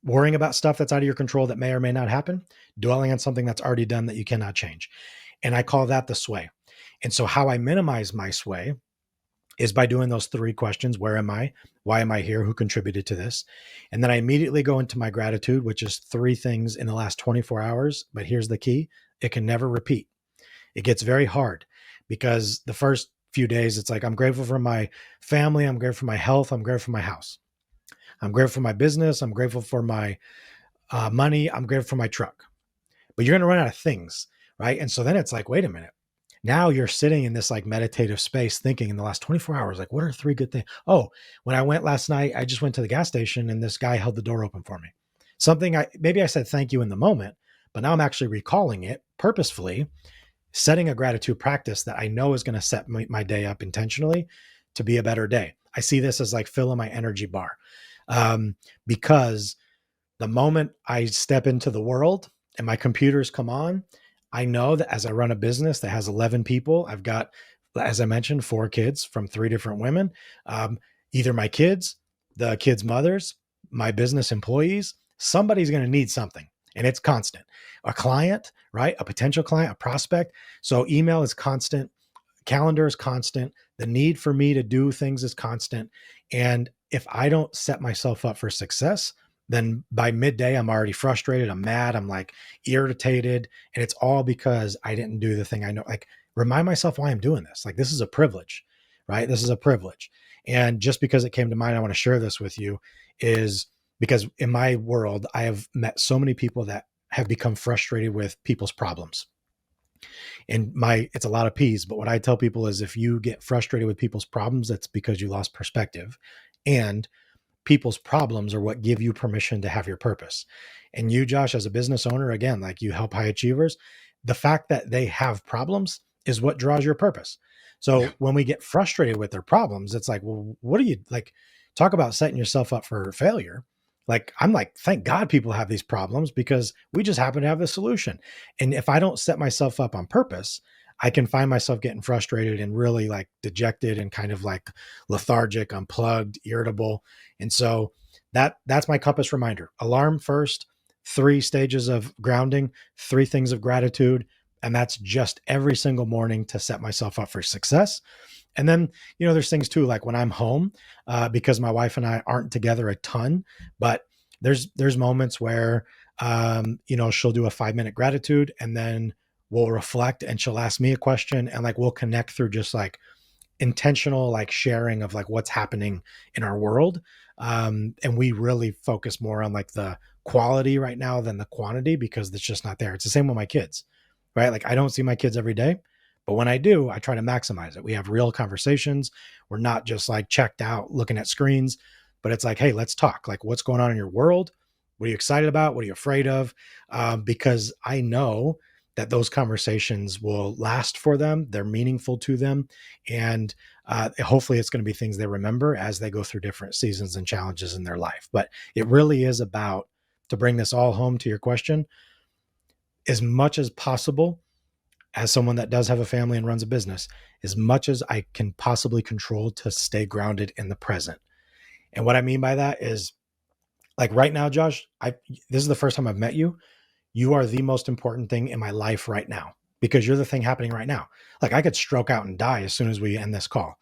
Speaker 1: worrying about stuff that's out of your control that may or may not happen, dwelling on something that's already done that you cannot change. And I call that the sway. And so how I minimize my sway is by doing those three questions. Where am I? Why am I here? Who contributed to this? And then I immediately go into my gratitude, which is three things in the last 24 hours. But here's the key. It can never repeat. It gets very hard because the first few days, it's like, I'm grateful for my family. I'm grateful for my health. I'm grateful for my house. I'm grateful for my business. I'm grateful for my money. I'm grateful for my truck. But you're going to run out of things, right? And so then it's like, wait a minute. Now you're sitting in this like meditative space thinking in the last 24 hours, like, what are three good things? Oh, when I went last night, I just went to the gas station and this guy held the door open for me. Something maybe I said thank you in the moment, but now I'm actually recalling it purposefully, setting a gratitude practice that I know is going to set my day up intentionally to be a better day. I see this as like filling my energy bar, because the moment I step into the world and my computers come on, I know that as I run a business that has 11 people, I've got, as I mentioned, 4 kids from 3 different women, either my kids, the kids' mothers, my business employees, somebody's going to need something. And it's constant. A client, right? A potential client, a prospect. So email is constant. Calendar is constant. The need for me to do things is constant. And if I don't set myself up for success, then by midday, I'm already frustrated. I'm mad. I'm like irritated. And it's all because I didn't do the thing I know. Like, remind myself why I'm doing this. Like, this is a privilege, right? This is a privilege. And just because it came to mind, I want to share this with you, is because in my world, I have met so many people that have become frustrated with people's problems. And it's a lot of P's, but what I tell people is if you get frustrated with people's problems, that's because you lost perspective. And people's problems are what give you permission to have your purpose. And you, Josh, as a business owner, again, like you help high achievers, the fact that they have problems is what draws your purpose. So when we get frustrated with their problems, it's like, well, what do you like? Talk about setting yourself up for failure. Like, I'm like, thank God people have these problems because we just happen to have the solution. And if I don't set myself up on purpose, I can find myself getting frustrated and really like dejected and kind of like lethargic, unplugged, irritable. And so that's my compass reminder. Alarm first, 3 stages of grounding, 3 things of gratitude. And that's just every single morning to set myself up for success. And then, there's things too, like when I'm home, because my wife and I aren't together a ton, but there's moments where, she'll do a 5-minute gratitude and then we'll reflect and she'll ask me a question and like, we'll connect through just like intentional, like sharing of like what's happening in our world. And we really focus more on like the quality right now than the quantity because it's just not there. It's the same with my kids, right? Like I don't see my kids every day, but when I do, I try to maximize it. We have real conversations. We're not just like checked out looking at screens, but it's like, hey, let's talk. Like, what's going on in your world? What are you excited about? What are you afraid of? Because I know that those conversations will last for them. They're meaningful to them. And hopefully it's going to be things they remember as they go through different seasons and challenges in their life. But it really is about, to bring this all home to your question, as much as possible, as someone that does have a family and runs a business, as much as I can possibly control to stay grounded in the present. And what I mean by that is, like right now, Josh, this is the first time I've met you. You are the most important thing in my life right now because you're the thing happening right now. Like I could stroke out and die as soon as we end this call.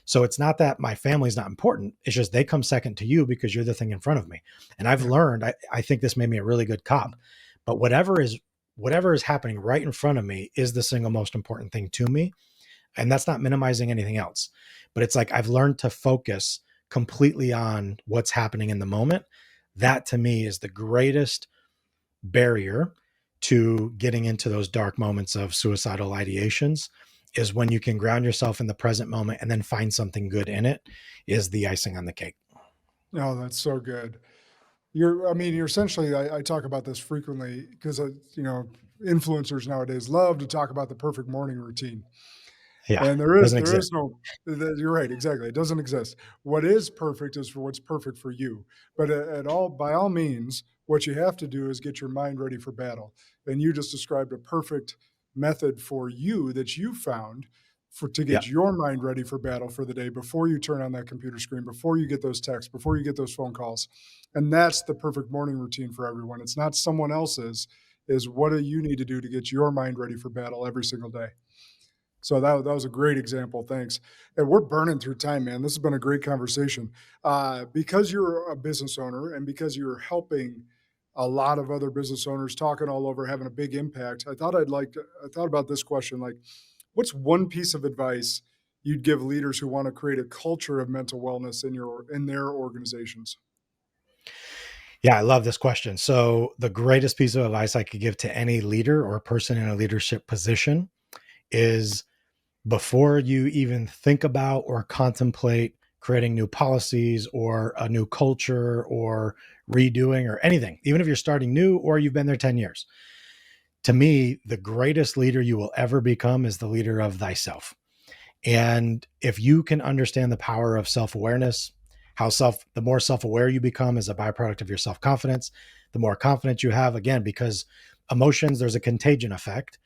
Speaker 1: So it's not that my family's not important. It's just they come second to you because you're the thing in front of me. And I've learned, I think this made me a really good cop, but whatever is happening right in front of me is the single most important thing to me. And that's not minimizing anything else, but it's like, I've learned to focus completely on what's happening in the moment. That to me is the greatest barrier to getting into those dark moments of suicidal ideations, is when you can ground yourself in the present moment and then find something good in it, is the icing on the cake.
Speaker 2: Oh, that's so good. you're essentially, I talk about this frequently because, influencers nowadays love to talk about the perfect morning routine.
Speaker 1: Yeah,
Speaker 2: And
Speaker 1: doesn't
Speaker 2: there
Speaker 1: exist.
Speaker 2: is no, you're right, exactly. It doesn't exist. What is perfect is for what's perfect for you. But by all means, what you have to do is get your mind ready for battle. And you just described a perfect method for you that you found to
Speaker 1: Yeah,
Speaker 2: get your mind ready for battle for the day before you turn on that computer screen, before you get those texts, before you get those phone calls. And that's the perfect morning routine for everyone. It's not someone else's, is what do you need to do to get your mind ready for battle every single day? So that was a great example. Thanks. And we're burning through time, man. This has been a great conversation. Because you're a business owner and because you're helping a lot of other business owners talking all over, having a big impact, I thought about this question, like, what's one piece of advice you'd give leaders who want to create a culture of mental wellness in their organizations?
Speaker 1: yeah, I love this question. So the greatest piece of advice I could give to any leader or person in a leadership position is, before you even think about or contemplate creating new policies or a new culture or redoing or anything, even if you're starting new or you've been there 10 years, to me, the greatest leader you will ever become is the leader of thyself. And if you can understand the power of self-awareness, the more self-aware you become as a byproduct of your self-confidence, the more confidence you have, again, because emotions, there's a contagion effect.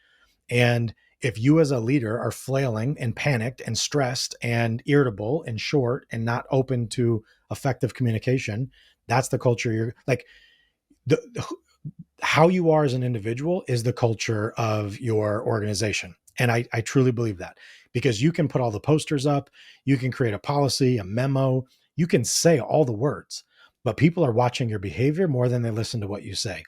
Speaker 1: And if you as a leader are flailing and panicked and stressed and irritable and short and not open to effective communication, that's the culture you're like. The, how you are as an individual is the culture of your organization. And I truly believe that, because you can put all the posters up, you can create a policy, a memo, you can say all the words, but people are watching your behavior more than they listen to what you say.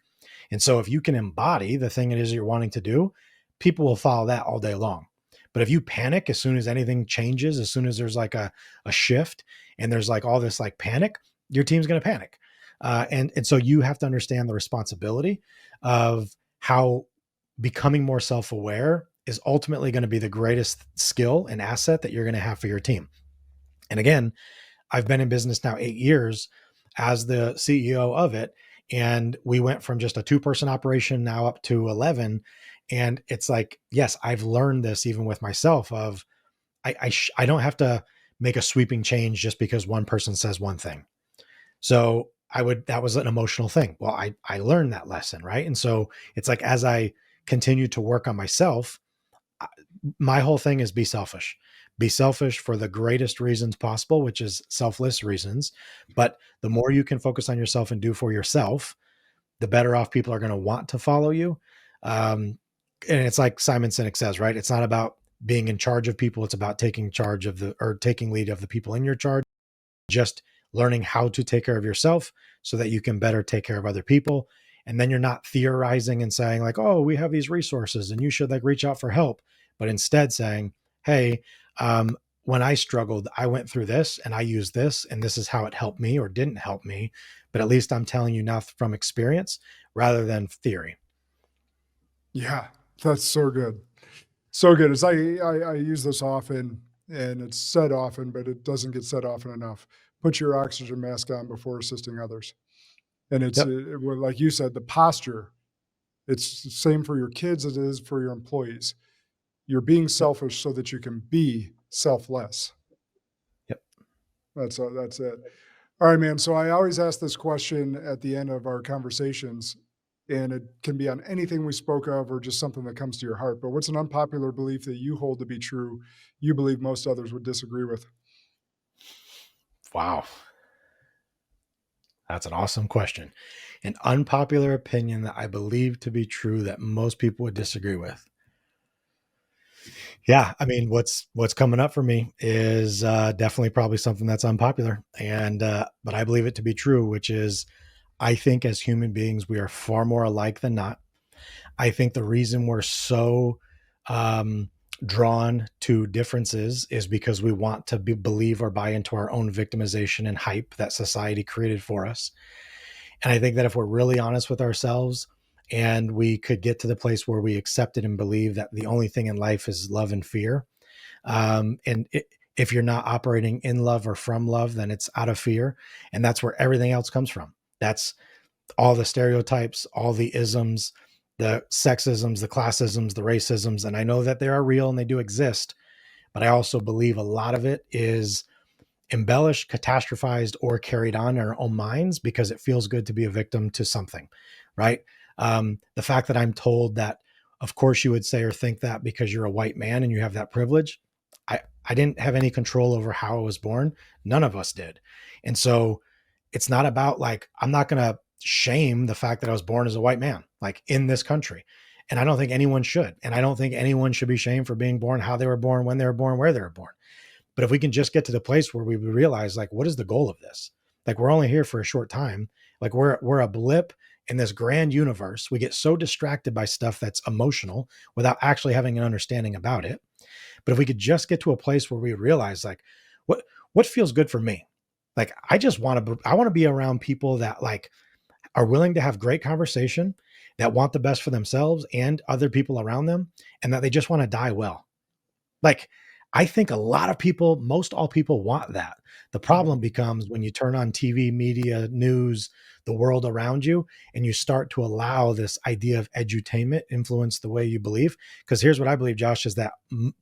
Speaker 1: And so if you can embody the thing it is you're wanting to do, people will follow that all day long. But if you panic as soon as anything changes, as soon as there's like a shift and there's like all this like panic, your team's going to panic. And so you have to understand the responsibility of how becoming more self-aware is ultimately going to be the greatest skill and asset that you're going to have for your team. And again, I've been in business now 8 years as the CEO of it. And we went from just a 2-person operation now up to 11. And it's like, yes, I've learned this even with myself of I don't have to make a sweeping change just because one person says one thing. So that was an emotional thing. Well, I learned that lesson. Right. And so it's like, as I continue to work on myself, my whole thing is be selfish for the greatest reasons possible, which is selfless reasons. But the more you can focus on yourself and do for yourself, the better off people are going to want to follow you. And it's like Simon Sinek says, right? It's not about being in charge of people. It's about taking charge of taking lead of the people in your charge, just learning how to take care of yourself so that you can better take care of other people. And then you're not theorizing and saying like, oh, we have these resources and you should like reach out for help, but instead saying, hey, when I struggled, I went through this and I used this and this is how it helped me or didn't help me. But at least I'm telling you now from experience rather than theory.
Speaker 2: Yeah, that's so good. So good. As I use this often, and it's said often, but it doesn't get said often enough. Put your oxygen mask on before assisting others. And
Speaker 1: Yep.
Speaker 2: well, like you said, the posture, it's the same for your kids as it is for your employees. You're being
Speaker 1: Yep.
Speaker 2: selfish so that you can be selfless.
Speaker 1: Yep.
Speaker 2: That's it. All right, man. So I always ask this question at the end of our conversations, and it can be on anything we spoke of or just something that comes to your heart. But what's an unpopular belief that you hold to be true, you believe most others would disagree with?
Speaker 1: Wow. That's an awesome question. An unpopular opinion that I believe to be true that most people would disagree with. Yeah, I mean, what's coming up for me is definitely probably something that's unpopular, and but I believe it to be true, which is I think as human beings we are far more alike than not. I think the reason we're so um, drawn to differences is because we want to believe or buy into our own victimization and hype that society created for us. And I think that if we're really honest with ourselves and we could get to the place where we accept it and believe that the only thing in life is love and fear, if you're not operating in love or from love, then it's out of fear. And that's where everything else comes from. That's all the stereotypes, all the isms, the sexisms, the classisms, the racisms. And I know that they are real and they do exist, but I also believe a lot of it is embellished, catastrophized, or carried on in our own minds because it feels good to be a victim to something, right? The fact that I'm told that, of course, you would say or think that because you're a white man and you have that privilege. I didn't have any control over how I was born. None of us did. And so it's not about like, I'm not going to shame the fact that I was born as a white man, like in this country. And I don't think anyone should. And I don't think anyone should be shamed for being born, how they were born, when they were born, where they were born. But if we can just get to the place where we realize, like, what is the goal of this? Like, we're only here for a short time. Like, we're a blip in this grand universe. We get so distracted by stuff that's emotional without actually having an understanding about it. But if we could just get to a place where we realize, like, what feels good for me? Like, I want to be around people that like are willing to have great conversation, that want the best for themselves and other people around them, and that they just want to die well. Like, I think a lot of people, most all people want that. The problem becomes when you turn on TV, media, news, the world around you, and you start to allow this idea of edutainment influence the way you believe. Because here's what I believe, Josh, is that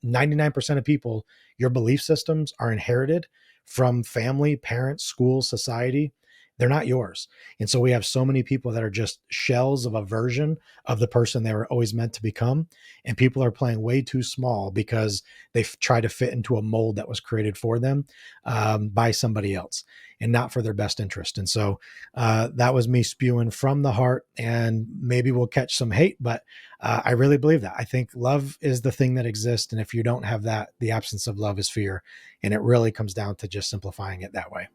Speaker 1: 99% of people, your belief systems are inherited from family, parents, school, society. They're not yours. And so we have so many people that are just shells of a version of the person they were always meant to become. And people are playing way too small because they try to fit into a mold that was created for them by somebody else and not for their best interest. And so that was me spewing from the heart, and maybe we'll catch some hate, but I really believe that. I think love is the thing that exists. And if you don't have that, the absence of love is fear. And it really comes down to just simplifying it that way.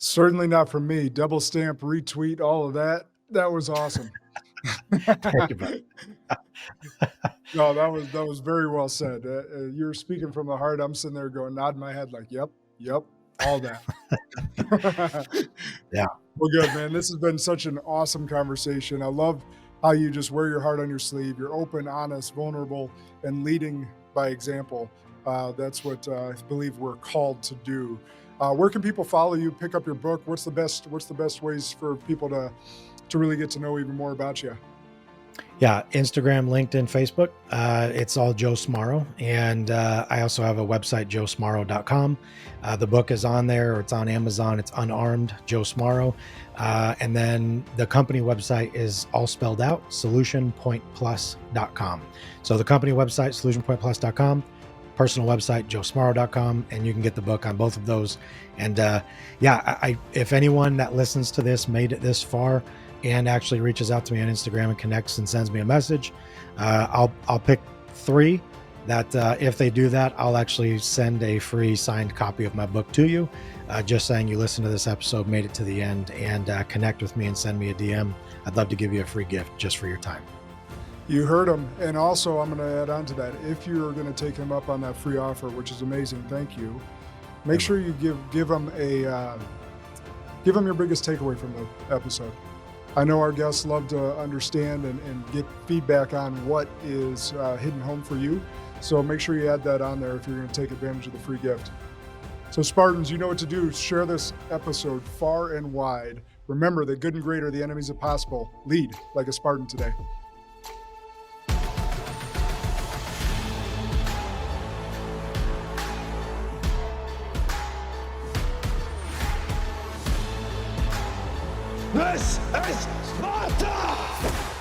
Speaker 2: Certainly not from me. Double stamp, retweet, all of that. That was awesome.
Speaker 1: Thank you, brother.
Speaker 2: No, that was very well said. You're speaking from the heart. I'm sitting there going, nodding my head like, yep, all that.
Speaker 1: Yeah.
Speaker 2: Well, good, man. This has been such an awesome conversation. I love how you just wear your heart on your sleeve. You're open, honest, vulnerable, and leading by example. That's what I believe we're called to do. Where can people follow you, pick up your book? What's the best ways for people to really get to know even more about you?
Speaker 1: Yeah, Instagram, LinkedIn, Facebook. It's all Joe Smarro. And I also have a website, joesmarro.com. The book is on there, or it's on Amazon. It's Unarmed, Joe Smarro. And then the company website is all spelled out, solutionpointplus.com. So the company website, solutionpointplus.com. Personal website, joesmarro.com, and you can get the book on both of those. And if anyone that listens to this made it this far and actually reaches out to me on Instagram and connects and sends me a message, I'll pick 3 that if they do that, I'll actually send a free signed copy of my book to you, just saying you listened to this episode, made it to the end, and connect with me and send me a DM. I'd love to give you a free gift just for your time.
Speaker 2: You heard him. And also, I'm going to add on to that. If you're going to take him up on that free offer, which is amazing, thank you. Make sure you give him your biggest takeaway from the episode. I know our guests love to understand and get feedback on what is hitting home for you. So make sure you add that on there if you're going to take advantage of the free gift. So Spartans, you know what to do. Share this episode far and wide. Remember that good and great are the enemies of possible. Lead like a Spartan today.
Speaker 3: This is Sparta!